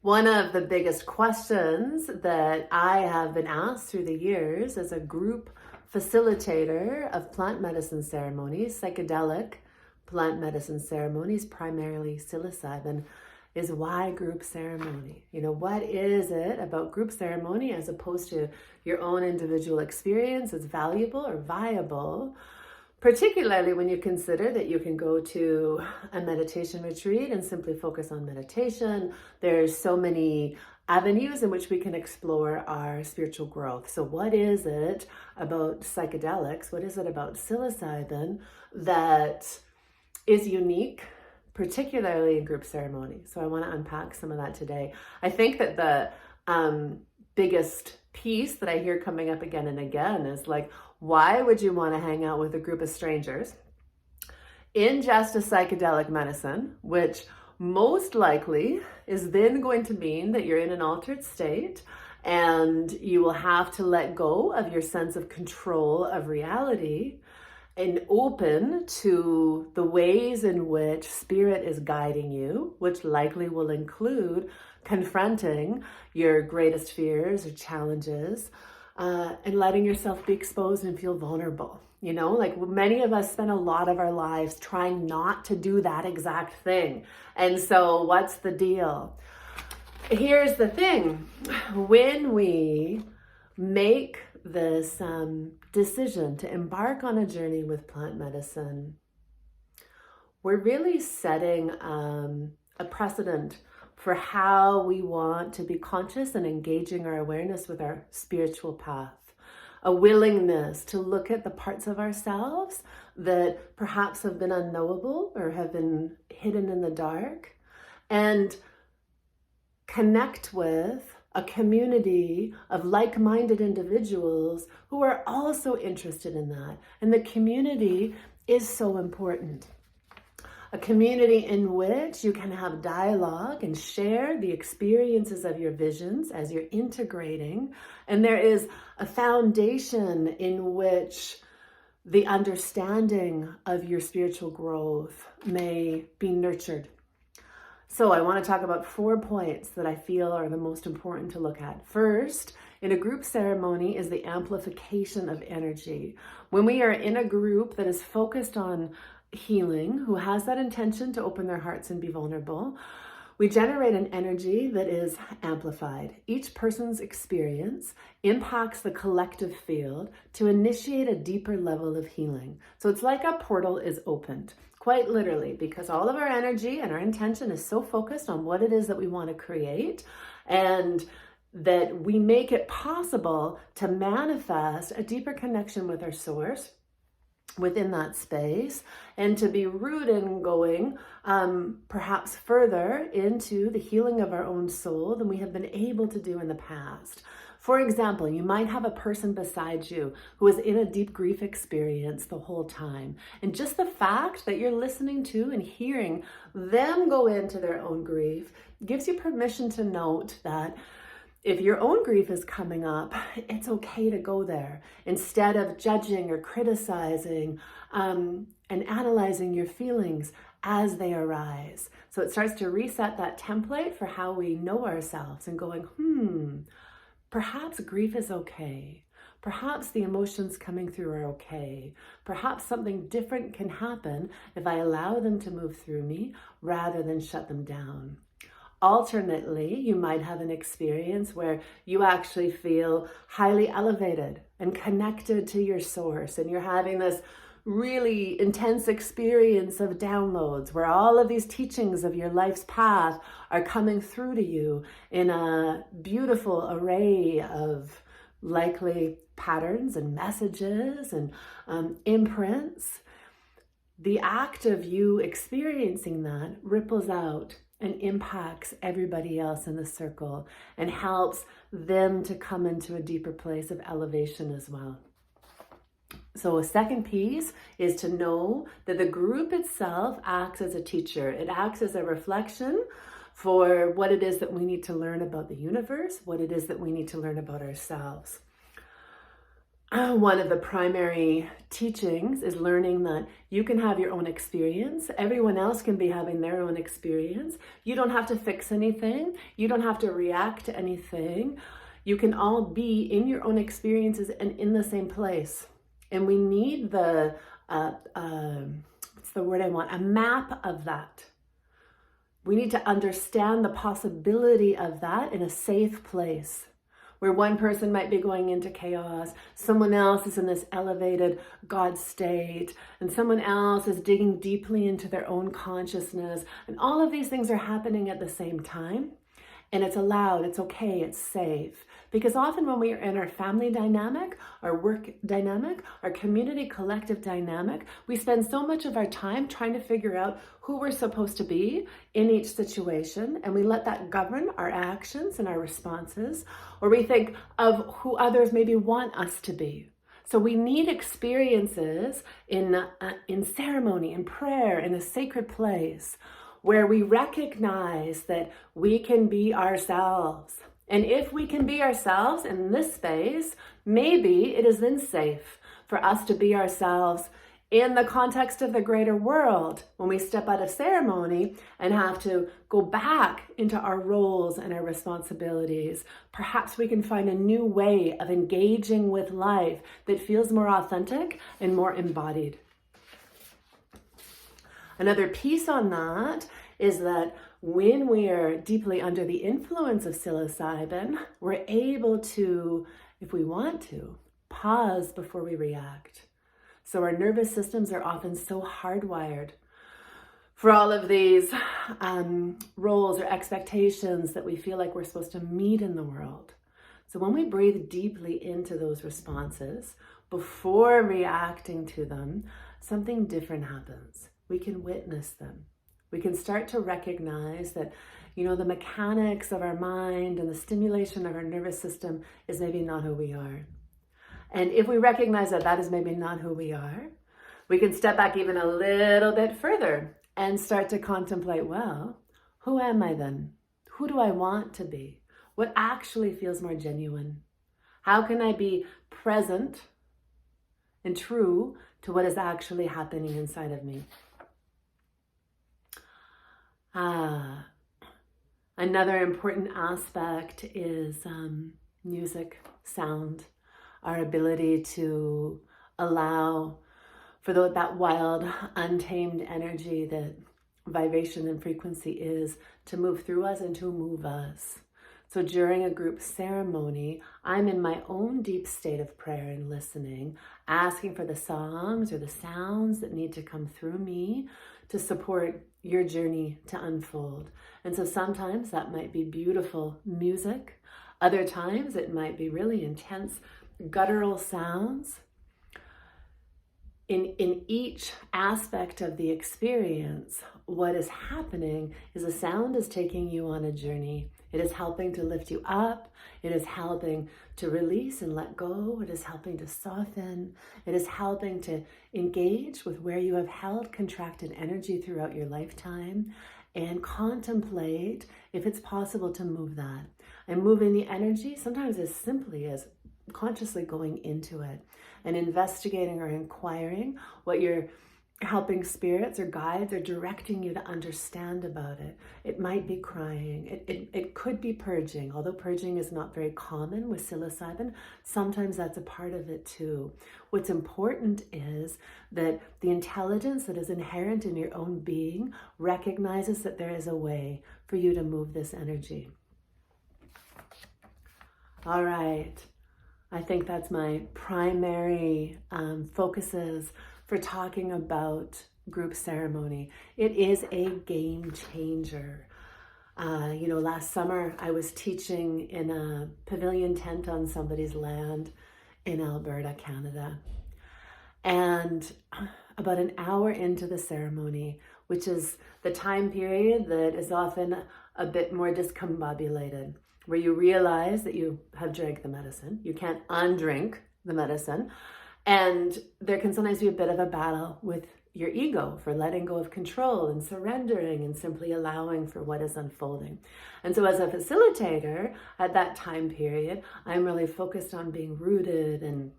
One of the biggest questions that I have been asked through the years as a group facilitator of plant medicine ceremonies, psychedelic plant medicine ceremonies, primarily psilocybin, is why group ceremony? What is it about group ceremony as opposed to your own individual experience is valuable or viable? Particularly when you consider that you can go to a meditation retreat and simply focus on meditation. There's so many avenues in which we can explore our spiritual growth. So what is it about psychedelics? What is it about psilocybin that is unique, particularly in group ceremony? So I want to unpack some of that today. I think that the biggest piece that I hear coming up again and again is like, why would you want to hang out with a group of strangers, ingest a psychedelic medicine, which most likely is then going to mean that you're in an altered state and you will have to let go of your sense of control of reality and open to the ways in which spirit is guiding you, which likely will include confronting your greatest fears or challenges, and letting yourself be exposed and feel vulnerable. Like many of us spend a lot of our lives trying not to do that exact thing. And so what's the deal? Here's the thing. When we make this decision to embark on a journey with plant medicine, we're really setting a precedent for how we want to be conscious and engaging our awareness with our spiritual path. A willingness to look at the parts of ourselves that perhaps have been unknowable or have been hidden in the dark, and connect with a community of like-minded individuals who are also interested in that. And the community is so important. A community in which you can have dialogue and share the experiences of your visions as you're integrating. And there is a foundation in which the understanding of your spiritual growth may be nurtured. So I want to talk about 4 points that I feel are the most important to look at. First, in a group ceremony is the amplification of energy. When we are in a group that is focused on healing, who has that intention to open their hearts and be vulnerable, we generate an energy that is amplified. Each person's experience impacts the collective field to initiate a deeper level of healing. So it's like a portal is opened, quite literally, because all of our energy and our intention is so focused on what it is that we want to create, and that we make it possible to manifest a deeper connection with our source within that space, and to be rooted and going perhaps further into the healing of our own soul than we have been able to do in the past. For example, you might have a person beside you who is in a deep grief experience the whole time. And just the fact that you're listening to and hearing them go into their own grief gives you permission to note that if your own grief is coming up, it's okay to go there instead of judging or criticizing and analyzing your feelings as they arise. So it starts to reset that template for how we know ourselves and going, perhaps grief is okay. Perhaps the emotions coming through are okay. Perhaps something different can happen if I allow them to move through me rather than shut them down. Alternately, you might have an experience where you actually feel highly elevated and connected to your source, and you're having this really intense experience of downloads where all of these teachings of your life's path are coming through to you in a beautiful array of likely patterns and messages and imprints. The act of you experiencing that ripples out and impacts everybody else in the circle and helps them to come into a deeper place of elevation as well. So a second piece is to know that the group itself acts as a teacher. It acts as a reflection for what it is that we need to learn about the universe, what it is that we need to learn about ourselves. one of the primary teachings is learning that you can have your own experience. Everyone else can be having their own experience. You don't have to fix anything. You don't have to react to anything. You can all be in your own experiences and in the same place. And we need what's the word I want? A map of that. We need to understand the possibility of that in a safe place, where one person might be going into chaos, someone else is in this elevated God state, and someone else is digging deeply into their own consciousness. And all of these things are happening at the same time. And it's allowed, it's okay, it's safe. Because often when we are in our family dynamic, our work dynamic, our community collective dynamic, we spend so much of our time trying to figure out who we're supposed to be in each situation. And we let that govern our actions and our responses. Or we think of who others maybe want us to be. So we need experiences in ceremony, in prayer, in a sacred place, where we recognize that we can be ourselves. And if we can be ourselves in this space, maybe it is then safe for us to be ourselves in the context of the greater world when we step out of ceremony and have to go back into our roles and our responsibilities. Perhaps we can find a new way of engaging with life that feels more authentic and more embodied. Another piece on that is that when we're deeply under the influence of psilocybin, we're able to, if we want to, pause before we react. So our nervous systems are often so hardwired for all of these roles or expectations that we feel like we're supposed to meet in the world. So when we breathe deeply into those responses, before reacting to them, something different happens. We can witness them. We can start to recognize that, the mechanics of our mind and the stimulation of our nervous system is maybe not who we are. And if we recognize that that is maybe not who we are, we can step back even a little bit further and start to contemplate, well, who am I then? Who do I want to be? What actually feels more genuine? How can I be present and true to what is actually happening inside of me? Another important aspect is music, sound, our ability to allow for that wild, untamed energy that vibration and frequency is to move through us and to move us. So during a group ceremony, I'm in my own deep state of prayer and listening, asking for the songs or the sounds that need to come through me to support your journey to unfold. And so sometimes that might be beautiful music. Other times it might be really intense guttural sounds. In each aspect of the experience, what is happening is the sound is taking you on a journey. It is helping to lift you up. It is helping to release and let go. It is helping to soften. It is helping to engage with where you have held contracted energy throughout your lifetime and contemplate if it's possible to move that. And moving the energy sometimes as simply as consciously going into it and investigating or inquiring what your helping spirits or guides are directing you to understand about it. It might be crying. It could be purging, although purging is not very common with psilocybin. Sometimes that's a part of it too. What's important is that the intelligence that is inherent in your own being recognizes that there is a way for you to move this energy. All right. I think that's my primary focuses for talking about group ceremony. It is a game changer. Last summer I was teaching in a pavilion tent on somebody's land in Alberta, Canada. And about an hour into the ceremony, which is the time period that is often a bit more discombobulated, where you realize that you have drank the medicine. You can't undrink the medicine. And there can sometimes be a bit of a battle with your ego for letting go of control and surrendering and simply allowing for what is unfolding. And so as a facilitator at that time period, I'm really focused on being rooted and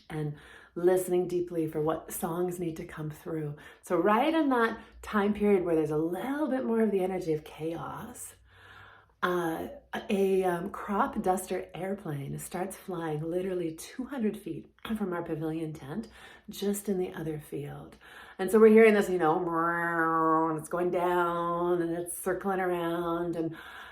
and listening deeply for what songs need to come through. So right in that time period where there's a little bit more of the energy of chaos, uh, a crop duster airplane starts flying literally 200 feet from our pavilion tent, just in the other field. And so we're hearing this, and it's going down and it's circling around,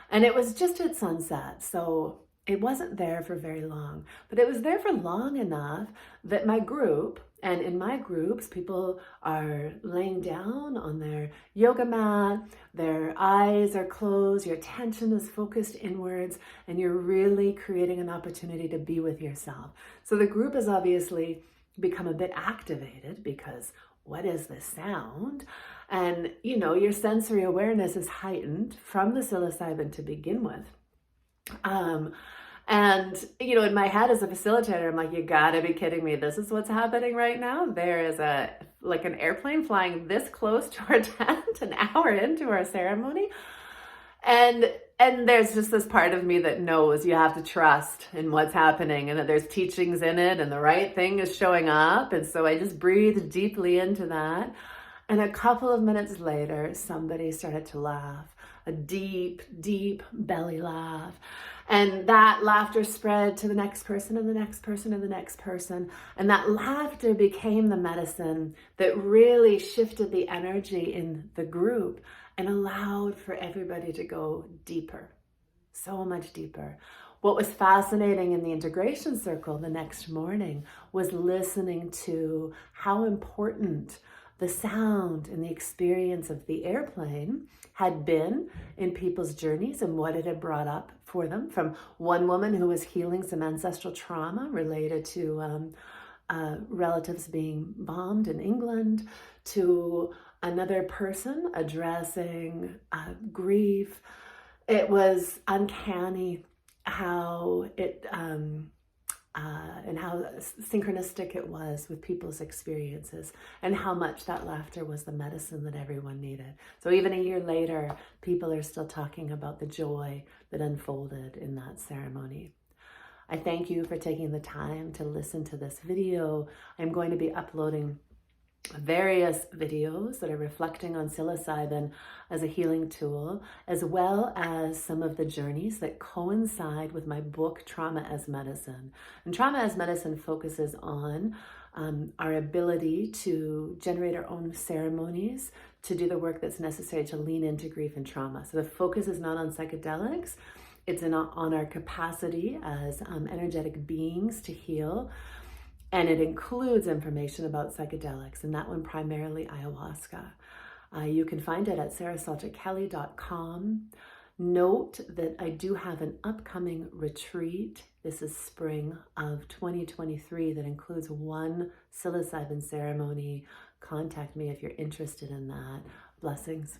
and it was just at sunset. So it wasn't there for very long, but it was there for long enough that my group, and in my groups, people are laying down on their yoga mat, their eyes are closed, your attention is focused inwards, and you're really creating an opportunity to be with yourself. So the group has obviously become a bit activated because what is this sound? And your sensory awareness is heightened from the psilocybin to begin with. And in my head as a facilitator, I'm like, you gotta be kidding me. This is what's happening right now. There is an airplane flying this close to our tent an hour into our ceremony. And there's just this part of me that knows you have to trust in what's happening and that there's teachings in it and the right thing is showing up. And so I just breathed deeply into that. And a couple of minutes later, somebody started to laugh, a deep, deep belly laugh. And that laughter spread to the next person and the next person and the next person. And that laughter became the medicine that really shifted the energy in the group and allowed for everybody to go deeper, so much deeper. What was fascinating in the integration circle the next morning was listening to how important the sound and the experience of the airplane had been in people's journeys and what it had brought up for them. From one woman who was healing some ancestral trauma related to relatives being bombed in England, to another person addressing grief. It was uncanny how it and how synchronistic it was with people's experiences, and how much that laughter was the medicine that everyone needed. So even a year later, people are still talking about the joy that unfolded in that ceremony. I thank you for taking the time to listen to this video. I'm going to be uploading various videos that are reflecting on psilocybin as a healing tool, as well as some of the journeys that coincide with my book, Trauma as Medicine. And Trauma as Medicine focuses on our ability to generate our own ceremonies, to do the work that's necessary to lean into grief and trauma. So the focus is not on psychedelics, it's on our capacity as energetic beings to heal. And it includes information about psychedelics, and that one primarily ayahuasca. You can find it at sarahsalterkelly.com. Note that I do have an upcoming retreat. This is spring of 2023 that includes one psilocybin ceremony. Contact me if you're interested in that. Blessings.